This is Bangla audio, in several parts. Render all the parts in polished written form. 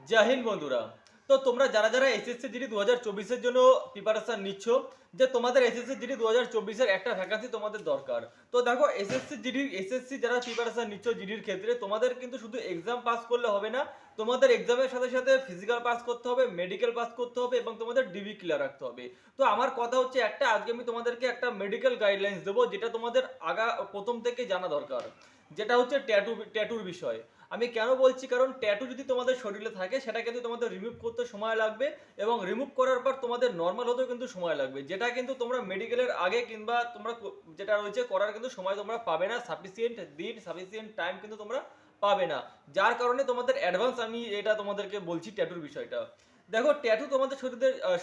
জয় হিন্দ বন্ধুরা। তো তোমরা যারা যারা এসএসসি জিডি 2024 এর জন্য প্রিপারেশন নিচ্ছ, যে তোমাদের এসএসসি জিডি 2024 এর একটা ভ্যাকান্সি তোমাদের দরকার। তো দেখো, এসএসসি যারা প্রিপারেশন নিচ্ছ জিডির ক্ষেত্রে, তোমাদের কিন্তু শুধু এক্সাম পাস করলে হবে না। তোমাদের এক্সামের সাথে সাথে ফিজিক্যাল পাস করতে হবে, মেডিকেল পাস করতে হবে এবং তোমাদের ডিবি ক্লিয়ার রাখতে হবে। তো আমার কথা হচ্ছে একটা, আজকে আমি তোমাদেরকে একটা মেডিকেল গাইডলাইন্স দেবো, যেটা তোমাদের প্রথম থেকে জানা দরকার। যেটা হচ্ছে ট্যাটুর বিষয়। আমি কেন বলছি, কারণ ট্যাটু যদি তোমাদের শরীরে থাকে সেটা কিন্তু তোমাদের রিমুভ করতে সময় লাগবে, এবং রিমুভ করার পর তোমাদের নর্মাল হতেও কিন্তু সময় লাগবে, যেটা কিন্তু তোমরা মেডিকেলের আগে কিংবা তোমরা যেটা রয়েছে করার কিন্তু সময় তোমরা পাবে না, সাফিসিয়েন্ট টাইম কিন্তু তোমরা পাবে না। যার কারণে তোমাদের অ্যাডভান্স আমি এটা তোমাদেরকে বলছি ট্যাটুর বিষয়টা। দেখো, ট্যাটু তোমাদের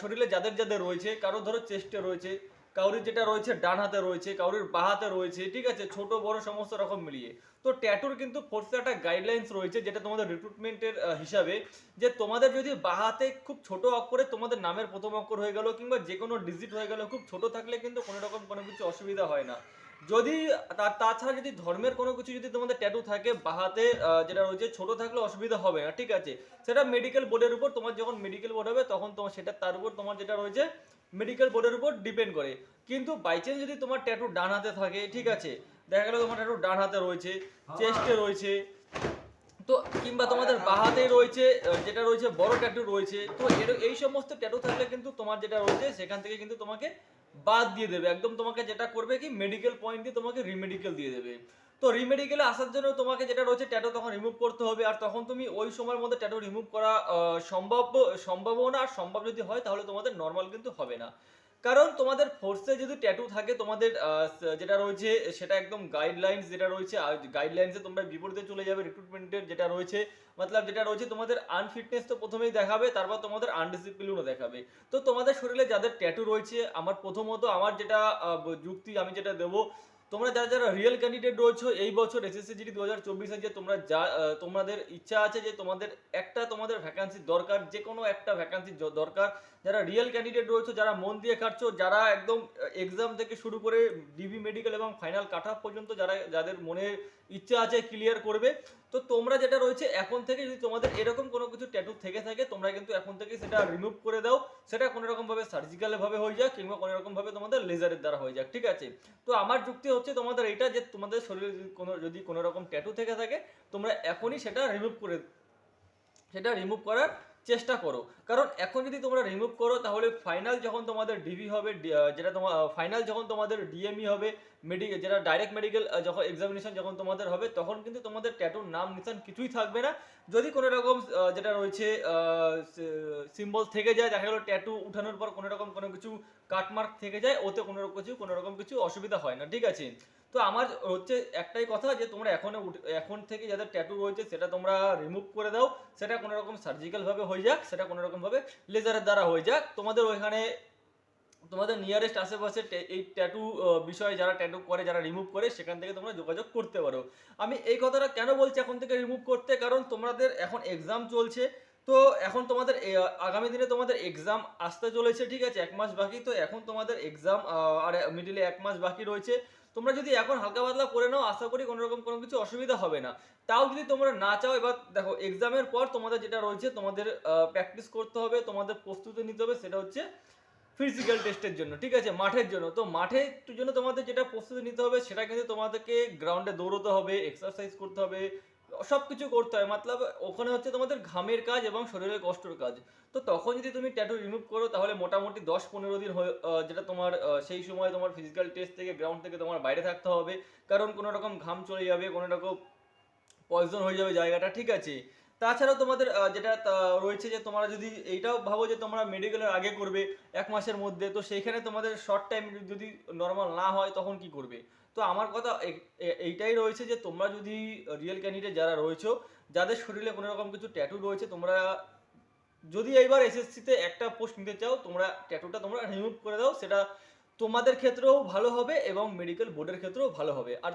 শরীরে যাদের যাদের রয়েছে, কারো ধরো চেস্টে রয়েছে, কাউরির যেটা রয়েছে ডান হাতে রয়েছে, কাউরির বাঁ হাতে রয়েছে, ঠিক আছে, ছোট বড় সমস্ত রকম মিলিয়ে। তো ট্যাটুর কিন্তু ফোর্সে একটা গাইডলাইন্স রয়েছে, যেটা তোমাদের রিক্রুটমেন্টের হিসাবে, যে তোমাদের যদি বাঁ হাতে খুব ছোট অক্ষরে তোমাদের নামের প্রথম অক্ষর হয়ে গেল কিংবা যে কোনো ডিজিট হয়ে গেল খুব ছোট থাকলে কিন্তু কোনো রকম কোনো কিছু অসুবিধা হয় না। যদি তাছাড়া যদি ধর্মের কোনো কিছু যদি তোমাদের ট্যাটু থাকে বাঁ হাতে, যেটা রয়েছে ছোট থাকলে অসুবিধা হবে না, ঠিক আছে। সেটা মেডিকেল বোর্ডের উপর, তোমার যখন মেডিকেল বোর্ড হবে তখন তোমার সেটা তার উপর তোমার যেটা রয়েছে মেডিকেল বোর্ডের উপর ডিপেন্ড করে। কিন্তু বাই চান্স যদি তোমার ট্যাটু ডান হাতে থাকে, ঠিক আছে, দেখা গেল তোমার ট্যাটু ডান হাতে রয়েছে, চেস্টে রয়েছে, তো কিংবা তোমাদের বাঁ হাতেই রয়েছে, যেটা রয়েছে বড় ট্যাটু রয়েছে, তো এই সমস্ত ট্যাটু থাকলে কিন্তু তোমার যেটা রয়েছে সেখান থেকে কিন্তু তোমাকে বাদ দিয়ে দেবে একদম। তোমাকে যেটা করবে কি, মেডিকেল পয়েন্ট দিয়ে তোমাকে রিমেডিকেল দিয়ে দেবে। তো রিমেডিকেলে আসার জন্য তোমাকে যেটা রয়েছে ট্যাটু তখন রিমুভ করতে হবে, আর তখন তুমি ওই সময়ের মধ্যে ট্যাটু রিমুভ করা সম্ভবও না, আর সম্ভব যদি হয় তাহলে তোমাদের নর্মাল কিন্তু হবে না। কারণ তোমাদের ফোর্সে যদি ট্যাটু থাকে তোমাদের যেটা রয়েছে সেটা একদম গাইডলাইন্স যেটা রয়েছে, গাইডলাইন্সে তোমরা বিপরীতে চলে যাবে রিক্রুটমেন্টের যেটা রয়েছে, মতলব যেটা রয়েছে তোমাদের আনফিটনেস তো প্রথমেই দেখাবে, তারপর তোমাদের আনডিসিপ্লিনও দেখাবে। তো তোমাদের শরীরে যাদের ট্যাটু রয়েছে, আমার প্রথমত আমার যেটা যুক্তি আমি যেটা দেবো, তোমরা যারা যারা রিয়েল ক্যান্ডিডেট রয়েছে এই বছর এসএসসি জিডি 2024 যে তোমরা যা তোমাদের ইচ্ছা আছে যে তোমাদের একটা তোমাদের ভ্যাকান্সি দরকার, যে কোনো একটা ভ্যাকান্সি দরকার, যারা রিয়েল ক্যান্ডিডেট রয়েছে, যারা মন দিয়ে খাটছো, যারা একদম এক্সাম থেকে শুরু করে ডিবি মেডিকেল এবং ফাইনাল কাট অফ পর্যন্ত যারা যাদের মনের ইচ্ছা আছে ক্লিয়ার করবে, তো তোমরা যেটা রয়েছে এখন থেকে যদি তোমাদের এরকম কোনো কিছু ট্যাটু থেকে থাকে তোমরা কিন্তু এখন থেকে সেটা রিমুভ করে দাও। সেটা কোনো রকম ভাবে সার্জিক্যাল ভাবে হয়ে যাক কিংবা কোনো রকম ভাবে তোমাদের লেজারের দ্বারা হয়ে যাক, ঠিক আছে। তো আমার যুক্তি হচ্ছে তোমাদের এটা, যে তোমাদের শরীরে যদি কোনো রকম ট্যাটু থেকে থাকে তোমরা এখনই সেটা রিমুভ করার চেষ্টা করো। কারণ এখন যদি তোমরা রিমুভ করো তাহলে ফাইনাল যখন তোমাদের ডিভি হবে, যেটা তোমার ফাইনাল যখন তোমাদের ডিএমই হবে, মেডিকেল যেটা ডাইরেক্ট মেডিকেল যখন এক্সামিনেশন যখন তোমাদের হবে, তখন কিন্তু তোমাদের ট্যাটুর নাম নিশান কিছুই থাকবে না। যদি কোনো রকম যেটা রয়েছে সিম্বল থেকে যায়, দেখা গেলো ট্যাটু উঠানোর পর কোনো রকম কোনো কিছু কাটমার্ক থেকে যায়, ওতে কোনো রকম কিছু অসুবিধা হয় না, ঠিক আছে। তো আমার হচ্ছে একটাই কথা, যে তোমরা এখন থেকে যাদের ট্যাটু রয়েছে সেটা তোমরা রিমুভ করে দাও। সেটা কোনো রকম সার্জিক্যাল ভাবে হয়ে যাক, সেটা কোনো রকম ভাবে লেজারের দ্বারা হয়ে যাক, তোমাদের ওইখানে তোমাদের নিয়ারেস্ট আশেপাশে এই ট্যাটু বিষয়ে যারা ট্যাটু করে, যারা রিমুভ করে, সেখান থেকে তোমরা যোগাযোগ করতে পারো। আমি এই কথাটা কেন বলছি এখন থেকে রিমুভ করতে, কারণ তোমাদের এখন এক্সাম চলছে। তো এখন তোমাদের আগামী দিনে তোমাদের এক্সাম আসতে চলেছে, ঠিক আছে, 1 মাস বাকি। তো এখন তোমাদের এক্সাম আর মিডিলে 1 মাস বাকি রয়েছে। তোমরা যদি এখন হালকা পাতলা করে নাও, আশা করি কোনো রকম কোনো কিছু অসুবিধা হবে না। তাও যদি তোমরা না চাও, এবার দেখো এক্সামের পর তোমাদের যেটা রয়েছে তোমাদের প্র্যাকটিস করতে হবে, তোমাদের প্রস্তুতি নিতে হবে, সেটা হচ্ছে ফিজিক্যাল টেস্টের জন্য, ঠিক আছে, মাঠের জন্য। তো মাঠের জন্য তোমাদের যেটা প্রস্তুতি নিতে হবে সেটা কিন্তু তোমাদেরকে গ্রাউন্ডে দৌড়তে হবে, এক্সারসাইজ করতে হবে, সব কিছু করতে হবে। মতলব ওখানে হচ্ছে তোমাদের ঘামের কাজ এবং শরীরের কষ্টর কাজ। তো তখন যদি তুমি ট্যাটু রিমুভ করো তাহলে মোটামুটি 10-15 দিন যেটা তোমার সেই সময় তোমার ফিজিক্যাল টেস্ট থেকে গ্রাউন্ড থেকে তোমার বাইরে থাকতে হবে। কারণ কোনো রকম ঘাম চলে যাবে, কোনো রকম পয়জন হয়ে যাবে জায়গাটা, ঠিক আছে। তাছাড়াও তোমাদের যেটা রয়েছে, যে তোমরা যদি এইটাও ভাবো যে তোমরা মেডিকেলের আগে করবে 1 মাসের মধ্যে, তো সেইখানে তোমাদের শর্ট টাইম যদি নর্মাল না হয় তখন কি করবে। তো আমার কথা এইটাই রয়েছে, যে তোমরা যদি রিয়েল ক্যান্ডিডেট যারা রয়েছে, যাদের শরীরে কোনো রকম কিছু ট্যাটু রয়েছে, তোমরা যদি এইবার এসএসসিতে একটা পোস্ট নিতে চাও, তোমরা ট্যাটুটা তোমরা রিমুভ করে দাও। সেটা তোমাদের ক্ষেত্রেও ভালো হবে এবং মেডিকেল বোর্ডের ক্ষেত্রেও ভালো হবে। আর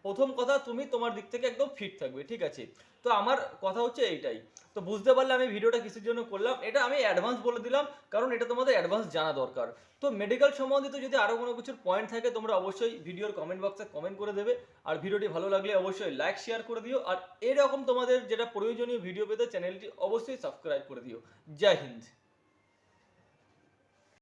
প্রথম কথা তুমি তোমার দিক থেকে একদম ফিট থাকবে, ঠিক আছে? তো আমার কথা হচ্ছে এইটাই। তো বুঝতে পারলে আমি ভিডিওটা কিসের জন্য করলাম, এটা আমি অ্যাডভান্স বলে দিলাম, কারণ এটা তোমাদের অ্যাডভান্স জানা দরকার। তো মেডিকেল সম্বন্ধিত যদি আরও কোনো কিছুর পয়েন্ট থাকে তোমরা অবশ্যই ভিডিওর কমেন্ট বক্সে কমেন্ট করে দেবে। আর ভিডিওটি ভালো লাগলে অবশ্যই লাইক শেয়ার করে দিও। আর এরকম তোমাদের যেটা প্রয়োজনীয় ভিডিও পেতে চ্যানেলটি অবশ্যই সাবস্ক্রাইব করে দিও। জয় হিন্দ।